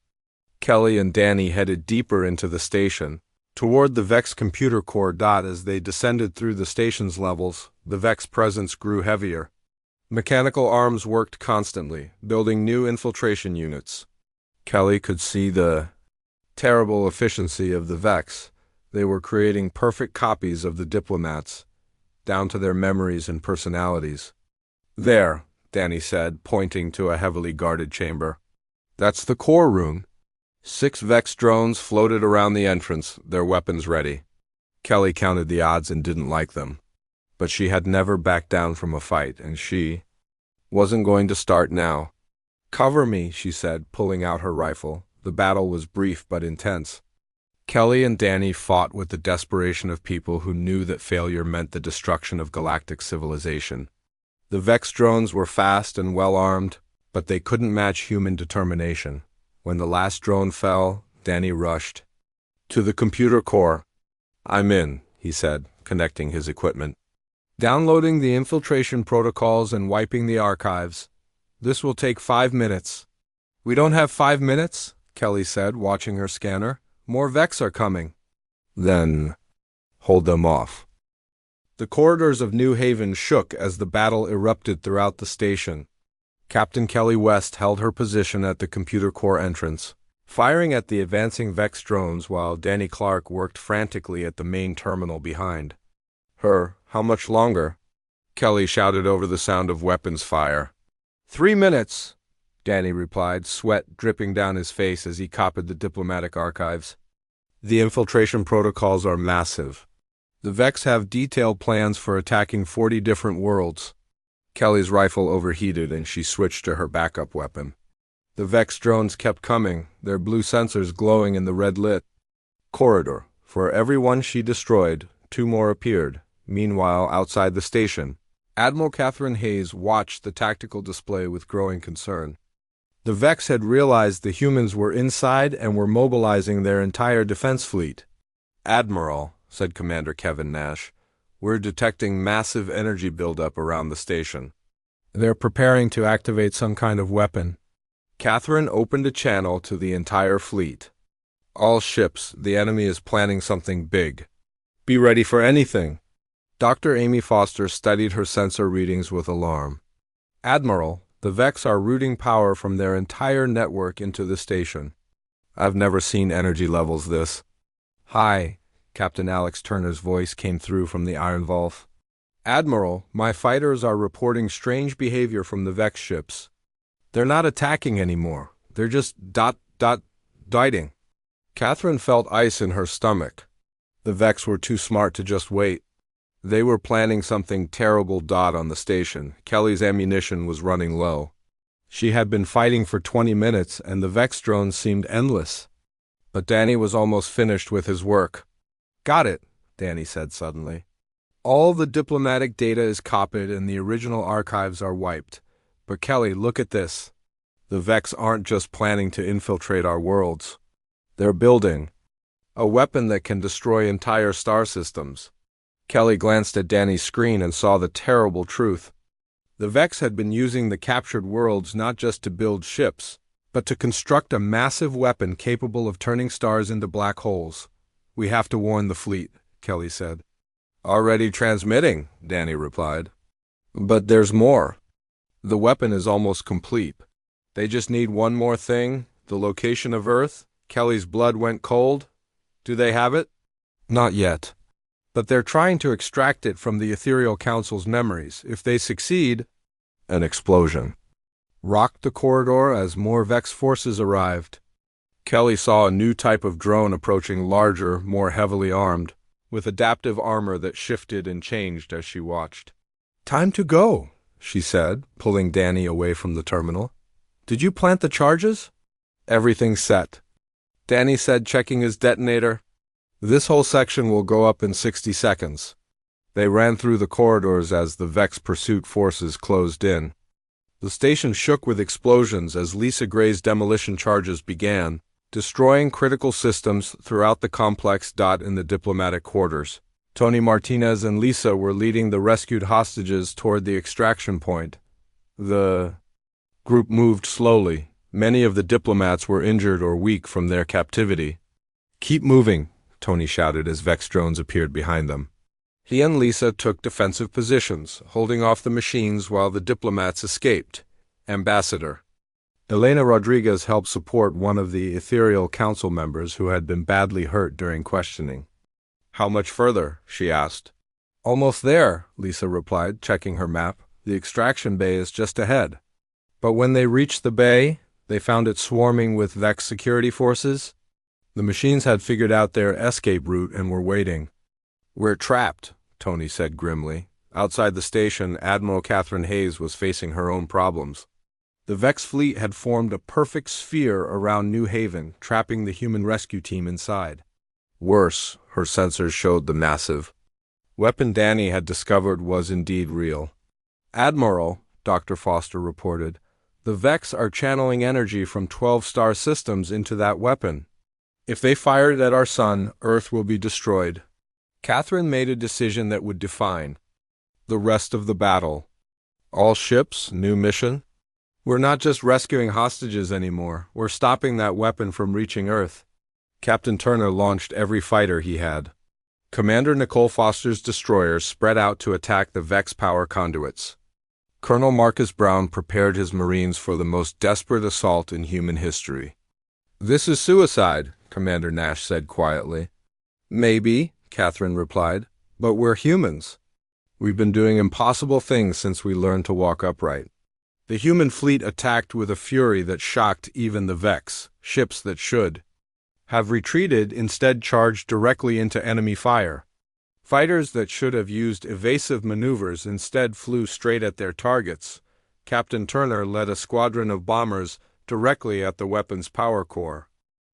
S1: Kelly and Danny headed deeper into the station, toward the Vex computer core. As they descended through the station's levels, the Vex presence grew heavier. Mechanical arms worked constantly, building new infiltration units. Kelly could see the terrible efficiency of the Vex. They were creating perfect copies of the diplomats, down to their memories and personalities. There, Danny said, pointing to a heavily guarded chamber. That's the core room. 6 Vex drones floated around the entrance, their weapons ready. Kelly counted the odds and didn't like them. But she had never backed down from a fight, and she wasn't going to start now. Cover me, she said, pulling out her rifle. The battle was brief but intense. Kelly and Danny fought with the desperation of people who knew that failure meant the destruction of galactic civilization. The Vex drones were fast and well-armed, but they couldn't match human determination. When the last drone fell, Danny rushed to the computer core. I'm in, he said, connecting his equipment. Downloading the infiltration protocols and wiping the archives. This will take 5 minutes. We don't have 5 minutes, Kelly said, watching her scanner. More Vex are coming. Then, hold them off. The corridors of New Haven shook as the battle erupted throughout the station. Captain Kelly West held her position at the computer core entrance, firing at the advancing Vex drones while Danny Clark worked frantically at the main terminal behind her. How much longer? Kelly shouted over the sound of weapons fire. 3 minutes, Danny replied, sweat dripping down his face as he copied the diplomatic archives. The infiltration protocols are massive. The Vex have detailed plans for attacking 40 different worlds. Kelly's rifle overheated and she switched to her backup weapon. The Vex drones kept coming, their blue sensors glowing in the red-lit corridor. For every one she destroyed, 2 more appeared. Meanwhile, outside the station, Admiral Catherine Hayes watched the tactical display with growing concern. The Vex had realized the humans were inside and were mobilizing their entire defense fleet. Admiral, said Commander Kevin Nash, we're detecting massive energy buildup around the station. They're preparing to activate some kind of weapon. Catherine opened a channel to the entire fleet. All ships, the enemy is planning something big. Be ready for anything. Dr. Amy Foster studied her sensor readings with alarm. Admiral, the Vex are routing power from their entire network into the station. I've never seen energy levels this. Hi, Captain Alex Turner's voice came through from the Iron Vault. Admiral, my fighters are reporting strange behavior from the Vex ships. They're not attacking anymore. They're just dieting. Catherine felt ice in her stomach. The Vex were too smart to just wait. They were planning something terrible. On the station, Kelly's ammunition was running low. She had been fighting for 20 minutes, and the Vex drones seemed endless. But Danny was almost finished with his work. Got it, Danny said suddenly. All the diplomatic data is copied and the original archives are wiped. But Kelly, look at this. The Vex aren't just planning to infiltrate our worlds. They're building a weapon that can destroy entire star systems. Kelly glanced at Danny's screen and saw the terrible truth. The Vex had been using the captured worlds not just to build ships, but to construct a massive weapon capable of turning stars into black holes. We have to warn the fleet, Kelly said. Already transmitting, Danny replied. But there's more. The weapon is almost complete. They just need one more thing, the location of Earth. Kelly's blood went cold. Do they have it? Not yet. But they're trying to extract it from the Ethereal Council's memories. If they succeed, an explosion rocked the corridor as more Vex forces arrived. Kelly saw a new type of drone approaching, larger, more heavily armed, with adaptive armor that shifted and changed as she watched. Time to go, she said, pulling Danny away from the terminal. Did you plant the charges? Everything's set, Danny said, checking his detonator. This whole section will go up in 60 seconds. They ran through the corridors as the Vex pursuit forces closed in. The station shook with explosions as Lisa Gray's demolition charges began, destroying critical systems throughout the complex. In the diplomatic quarters, Tony Martinez and Lisa were leading the rescued hostages toward the extraction point. The group moved slowly. Many of the diplomats were injured or weak from their captivity. Keep moving, Tony shouted as Vex drones appeared behind them. He and Lisa took defensive positions, holding off the machines while the diplomats escaped. Ambassador Elena Rodriguez helped support one of the Ethereal Council members who had been badly hurt during questioning. How much further? She asked. Almost there, Lisa replied, checking her map. The extraction bay is just ahead. But when they reached the bay, they found it swarming with Vex security forces. The machines had figured out their escape route and were waiting. We're trapped, Tony said grimly. Outside the station, Admiral Catherine Hayes was facing her own problems. The Vex fleet had formed a perfect sphere around New Haven, trapping the human rescue team inside. Worse, her sensors showed the massive weapon Danny had discovered was indeed real. Admiral, Dr. Foster reported, the Vex are channeling energy from 12 star systems into that weapon. If they fire it at our sun, Earth will be destroyed. Catherine made a decision that would define the rest of the battle. All ships, new mission. We're not just rescuing hostages anymore. We're stopping that weapon from reaching Earth. Captain Turner launched every fighter he had. Commander Nicole Foster's destroyers spread out to attack the Vex power conduits. Colonel Marcus Brown prepared his Marines for the most desperate assault in human history. This is suicide, Commander Nash said quietly. Maybe, Catherine replied, but we're humans. We've been doing impossible things since we learned to walk upright. The human fleet attacked with a fury that shocked even the Vex. Ships that should have retreated instead charged directly into enemy fire. Fighters that should have used evasive maneuvers instead flew straight at their targets. Captain Turner led a squadron of bombers directly at the weapon's power core.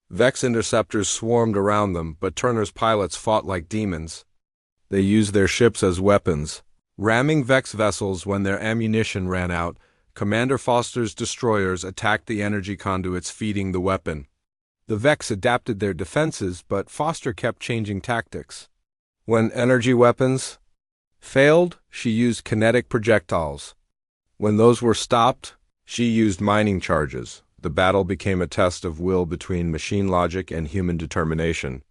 S1: Vex interceptors swarmed around them, but Turner's pilots fought like demons. They used their ships as weapons, ramming Vex vessels when their ammunition ran out. Commander Foster's destroyers attacked the energy conduits feeding the weapon. The Vex adapted their defenses, but Foster kept changing tactics. When energy weapons failed, she used kinetic projectiles. When those were stopped, she used mining charges. The battle became a test of will between machine logic and human determination.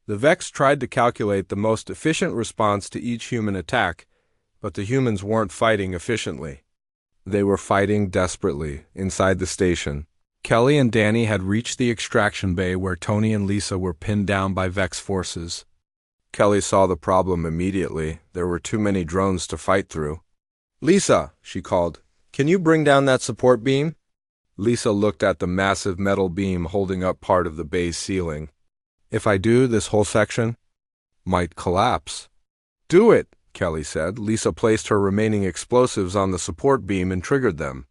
S1: The Vex tried to calculate the most efficient response to each human attack, but the humans weren't fighting efficiently. They were fighting desperately inside the station. Kelly and Danny had reached the extraction bay where Tony and Lisa were pinned down by Vex forces. Kelly saw the problem immediately. There were too many drones to fight through. "Lisa," she called, "can you bring down that support beam?" Lisa looked at the massive metal beam holding up part of the bay's ceiling. "If I do, this whole section might collapse." "Do it," Kelly said. Lisa placed her remaining explosives on the support beam and triggered them.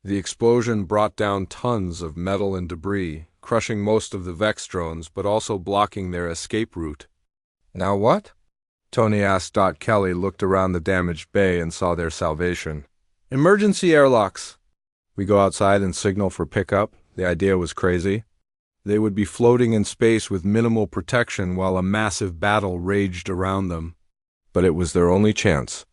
S1: The explosion brought down tons of metal and debris, crushing most of the Vex drones but also blocking their escape route. "Now what?" Tony asked. Kelly looked around the damaged bay and saw their salvation. "Emergency airlocks." "We go outside and signal for pickup?" The idea was crazy. They would be floating in space with minimal protection while a massive battle raged around them. But it was their only chance.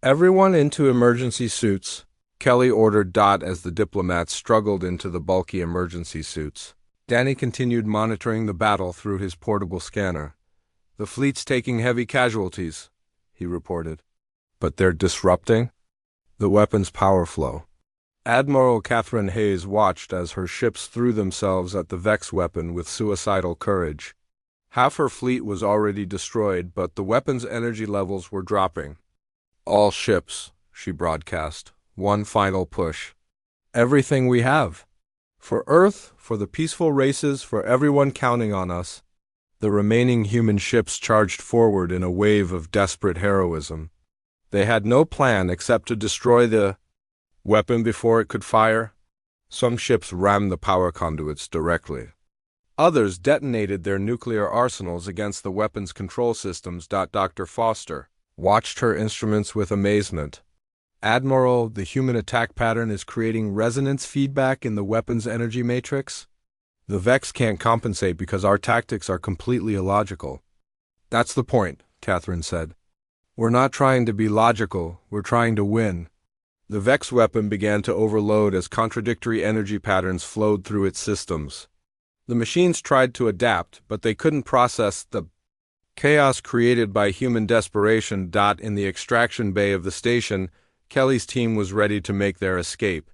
S1: "Everyone into emergency suits," Kelly ordered. As the diplomats struggled into the bulky emergency suits. Danny continued monitoring the battle through his portable scanner. "The fleet's taking heavy casualties," he reported. "But they're disrupting the weapon's power flow." Admiral Catherine Hayes watched as her ships threw themselves at the Vex weapon with suicidal courage. Half her fleet was already destroyed, but the weapon's energy levels were dropping. "All ships," she broadcast. "One final push. Everything we have. For Earth, for the peaceful races, for everyone counting on us." The remaining human ships charged forward in a wave of desperate heroism. They had no plan except to destroy the weapon before it could fire. Some ships rammed the power conduits directly. Others detonated their nuclear arsenals against the weapon's control systems. Dr. Foster watched her instruments with amazement. "Admiral, the human attack pattern is creating resonance feedback in the weapon's energy matrix. The Vex can't compensate because our tactics are completely illogical." "That's the point," Catherine said. "We're not trying to be logical, we're trying to win." The Vex weapon began to overload as contradictory energy patterns flowed through its systems. The machines tried to adapt, but they couldn't process the chaos created by human desperation. In the extraction bay of the station, Kelly's team was ready to make their escape.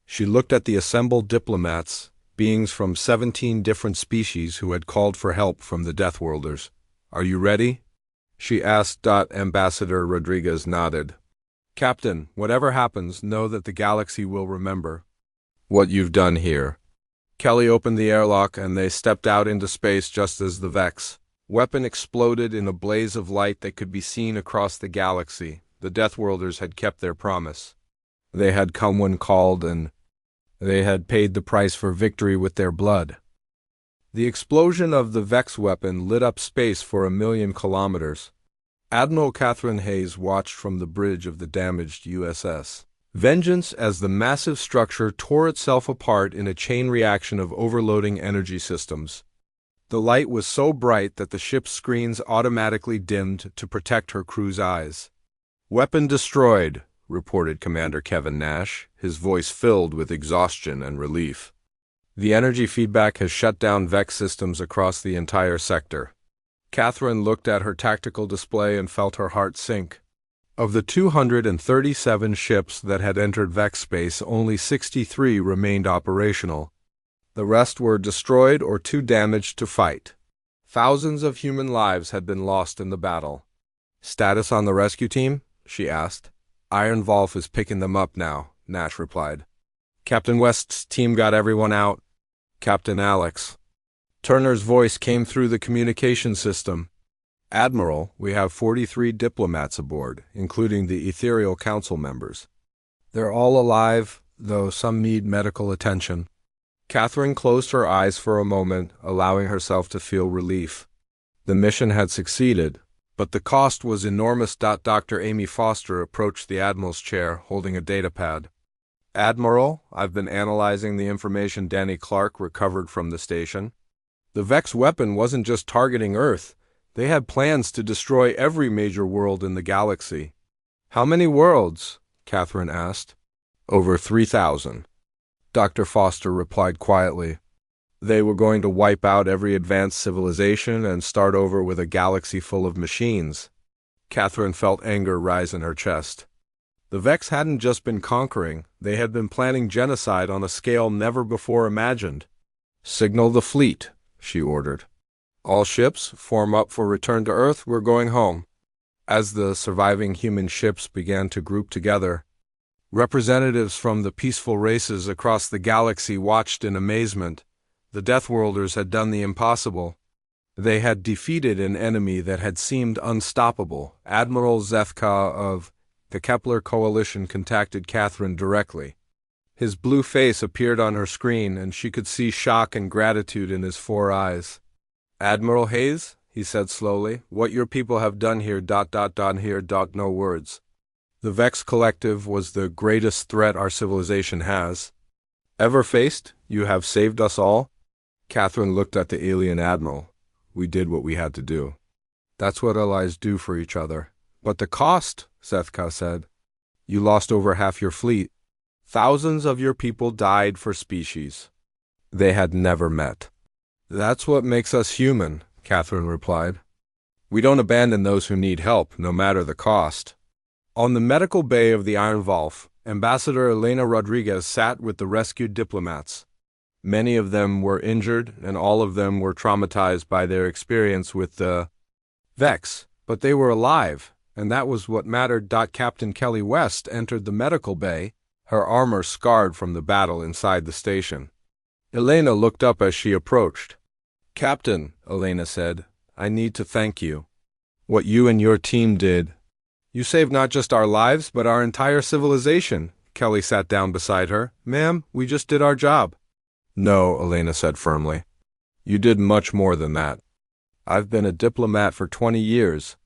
S1: She looked at the assembled diplomats, beings from 17 different species who had called for help from the Deathworlders. "Are you ready?" she asked. Ambassador Rodriguez nodded. "Captain, whatever happens, know that the galaxy will remember what you've done here." Kelly opened the airlock and they stepped out into space just as the Vex weapon exploded in a blaze of light that could be seen across the galaxy. The Deathworlders had kept their promise. They had come when called, and they had paid the price for victory with their blood. The explosion of the Vex weapon lit up space for 1,000,000 kilometers. Admiral Catherine Hayes watched from the bridge of the damaged USS Vengeance as the massive structure tore itself apart in a chain reaction of overloading energy systems. The light was so bright that the ship's screens automatically dimmed to protect her crew's eyes. "Weapon destroyed," reported Commander Kevin Nash, his voice filled with exhaustion and relief. "The energy feedback has shut down Vex systems across the entire sector." Catherine looked at her tactical display and felt her heart sink. Of the 237 ships that had entered Vex space, only 63 remained operational. The rest were destroyed or too damaged to fight. Thousands of human lives had been lost in the battle. "Status on the rescue team?" she asked. "Iron Wolf is picking them up now," Nash replied. "Captain West's team got everyone out." "Captain Alex." Turner's voice came through the communication system. "Admiral, we have 43 diplomats aboard, including the Ethereal Council members. They're all alive, though some need medical attention." Catherine closed her eyes for a moment, allowing herself to feel relief. The mission had succeeded, but the cost was enormous. Dr. Amy Foster approached the Admiral's chair, holding a datapad. "Admiral, I've been analyzing the information Danny Clark recovered from the station. The Vex weapon wasn't just targeting Earth. They had plans to destroy every major world in the galaxy." "How many worlds?" Catherine asked. "Over 3,000. Dr. Foster replied quietly. They were going to wipe out every advanced civilization and start over with a galaxy full of machines. Catherine felt anger rise in her chest. The Vex hadn't just been conquering, they had been planning genocide on a scale never before imagined. "Signal the fleet," she ordered. "All ships, form up for return to Earth, we're going home." As the surviving human ships began to group together, representatives from the peaceful races across the galaxy watched in amazement. The Deathworlders had done the impossible. They had defeated an enemy that had seemed unstoppable. Admiral Zethka of the Kepler Coalition contacted Catherine directly. His blue face appeared on her screen, and she could see shock and gratitude in his 4 eyes. "Admiral Hayes," he said slowly, "what your people have done here, no words. The Vex Collective was the greatest threat our civilization has ever faced. You have saved us all." Catherine looked at the alien admiral. "We did what we had to do. That's what allies do for each other." "But the cost," Zethka said. "You lost over half your fleet. Thousands of your people died for species they had never met." "That's what makes us human," Catherine replied. "We don't abandon those who need help, no matter the cost." On the medical bay of the Iron Valve, Ambassador Elena Rodriguez sat with the rescued diplomats. Many of them were injured, and all of them were traumatized by their experience with the Vex, but they were alive, and that was what mattered. Captain Kelly West entered the medical bay, her armor scarred from the battle inside the station. Elena looked up as she approached. "Captain," Elena said, "I need to thank you. What you and your team did. You saved not just our lives, but our entire civilization." Kelly sat down beside her. "Ma'am, we just did our job." "No," Elena said firmly. "You did much more than that. I've been a diplomat for 20 years.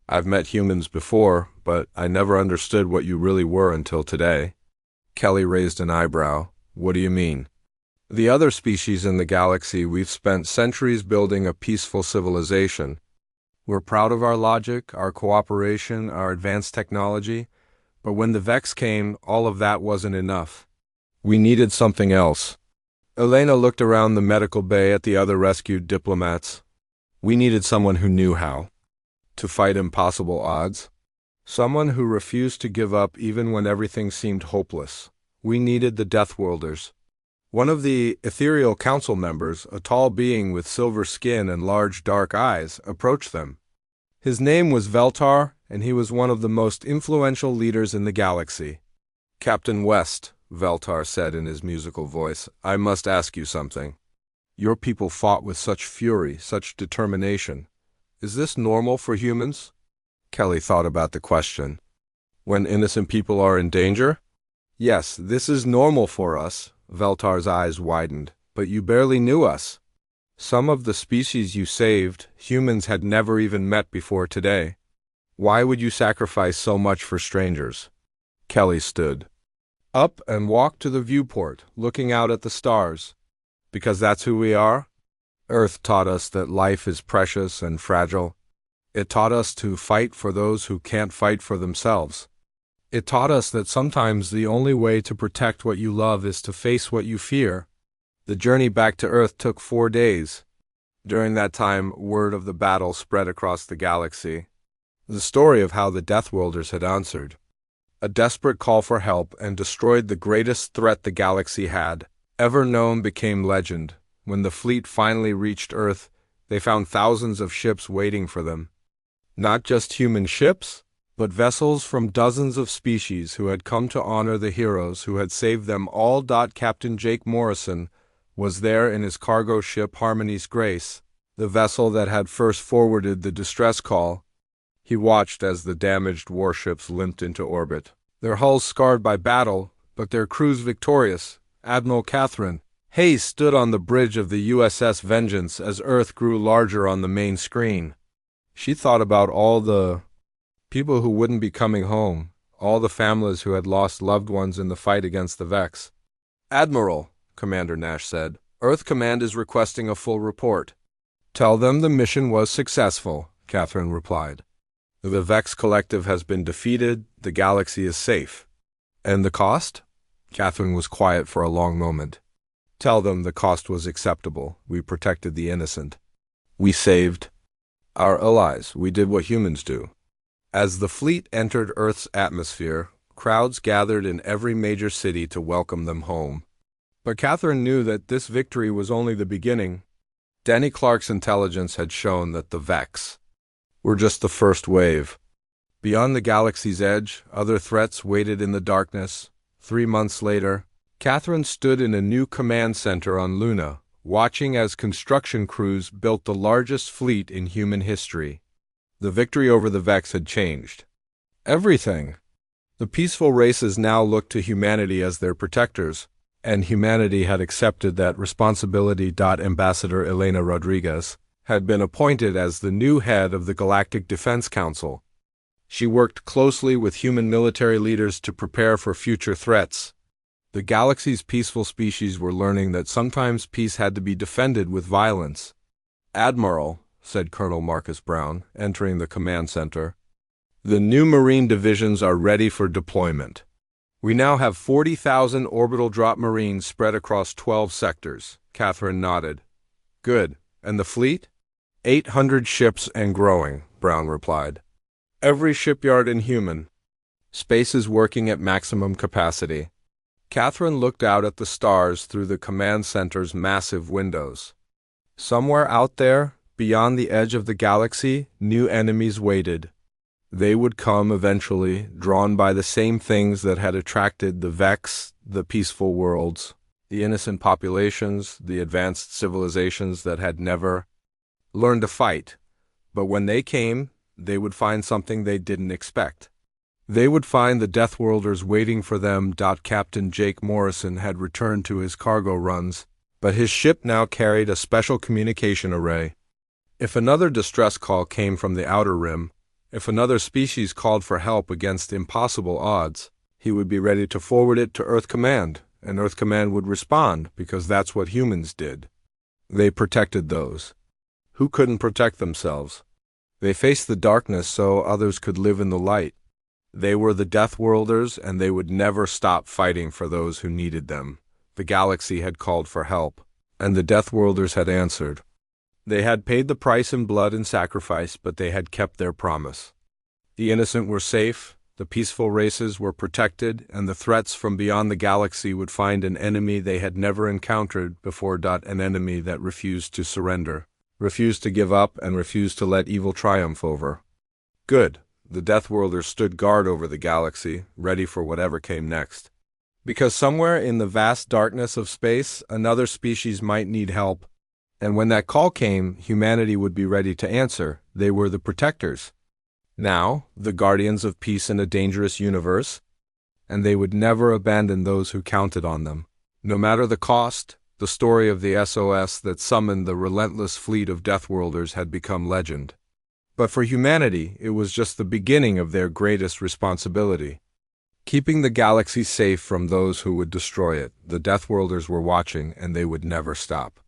S1: I've met humans before, but I never understood what you really were until today." Kelly raised an eyebrow. "What do you mean?" "The other species in the galaxy, we've spent centuries building a peaceful civilization. We're proud of our logic, our cooperation, our advanced technology, but when the Vex came, all of that wasn't enough. We needed something else." Elena looked around the medical bay at the other rescued diplomats. "We needed someone who knew how to fight impossible odds. Someone who refused to give up even when everything seemed hopeless. We needed the Deathworlders." One of the ethereal council members, a tall being with silver skin and large dark eyes, approached them. His name was Veltar, and he was one of the most influential leaders in the galaxy. "Captain West," Veltar said in his musical voice, "I must ask you something. Your people fought with such fury, such determination. Is this normal for humans?" Kelly thought about the question. "When innocent people are in danger?" "Yes, this is normal for us." Veltar's eyes widened. "But you barely knew us. Some of the species you saved, humans had never even met before today. Why would you sacrifice so much for strangers?" Kelly stood up and walked to the viewport, looking out at the stars. "Because that's who we are. Earth taught us that life is precious and fragile. It taught us to fight for those who can't fight for themselves. It taught us that sometimes the only way to protect what you love is to face what you fear." The journey back to Earth took 4 days. During that time, word of the battle spread across the galaxy. The story of how the Deathworlders had answered a desperate call for help and destroyed the greatest threat the galaxy had ever known became legend. When the fleet finally reached Earth, they found thousands of ships waiting for them. Not just human ships, but vessels from dozens of species who had come to honor the heroes who had saved them all. Captain Jake Morrison was there in his cargo ship Harmony's Grace, the vessel that had first forwarded the distress call. He watched as the damaged warships limped into orbit, their hulls scarred by battle, but their crews victorious. Admiral Catherine Hayes stood on the bridge of the USS Vengeance as Earth grew larger on the main screen. She thought about all the people who wouldn't be coming home, all the families who had lost loved ones in the fight against the Vex. "Admiral," Commander Nash said, "Earth Command is requesting a full report." "Tell them the mission was successful," Catherine replied. "The Vex Collective has been defeated, the galaxy is safe." "And the cost?" Catherine was quiet for a long moment. Tell them the cost was acceptable. We protected the innocent. We saved our allies. We did what humans do. As the fleet entered Earth's atmosphere, crowds gathered in every major city to welcome them home. But Catherine knew that this victory was only the beginning. Danny Clark's intelligence had shown that the Vex were just the first wave. Beyond the galaxy's edge, other threats waited in the darkness. 3 months later, Catherine stood in a new command center on Luna, watching as construction crews built the largest fleet in human history. The victory over the Vex had changed everything. The peaceful races now looked to humanity as their protectors, and humanity had accepted that responsibility. Ambassador Elena Rodriguez had been appointed as the new head of the Galactic Defense Council. She worked closely with human military leaders to prepare for future threats. The galaxy's peaceful species were learning that sometimes peace had to be defended with violence. "Admiral," said Colonel Marcus Brown, entering the command center, "the new Marine divisions are ready for deployment. We now have 40,000 orbital drop Marines spread across 12 sectors." Catherine nodded. "Good. And the fleet?" 800 ships and growing," Brown replied. "Every shipyard in human space is working at maximum capacity." Catherine looked out at the stars through the command center's massive windows. Somewhere out there, beyond the edge of the galaxy, new enemies waited. They would come eventually, drawn by the same things that had attracted the Vex, the peaceful worlds, the innocent populations, the advanced civilizations that had never learned to fight. But when they came, they would find something they didn't expect. They would find the Deathworlders waiting for them. Captain Jake Morrison had returned to his cargo runs, but his ship now carried a special communication array. If another distress call came from the Outer Rim, if another species called for help against impossible odds, he would be ready to forward it to Earth Command, and Earth Command would respond, because that's what humans did. They protected those who couldn't protect themselves. They faced the darkness so others could live in the light. They were the Deathworlders, and they would never stop fighting for those who needed them. The galaxy had called for help, and the Deathworlders had answered. They had paid the price in blood and sacrifice, but they had kept their promise. The innocent were safe, the peaceful races were protected, and the threats from beyond the galaxy would find an enemy they had never encountered before. An enemy that refused to surrender, refused to give up, and refused to let evil triumph over. Good. The Deathworlders stood guard over the galaxy, ready for whatever came next. Because somewhere in the vast darkness of space, another species might need help. And when that call came, humanity would be ready to answer. They were the protectors. Now, the guardians of peace in a dangerous universe. And they would never abandon those who counted on them. No matter the cost, the story of the SOS that summoned the relentless fleet of Deathworlders had become legend. But for humanity, it was just the beginning of their greatest responsibility. Keeping the galaxy safe from those who would destroy it. The Deathworlders were watching, and they would never stop.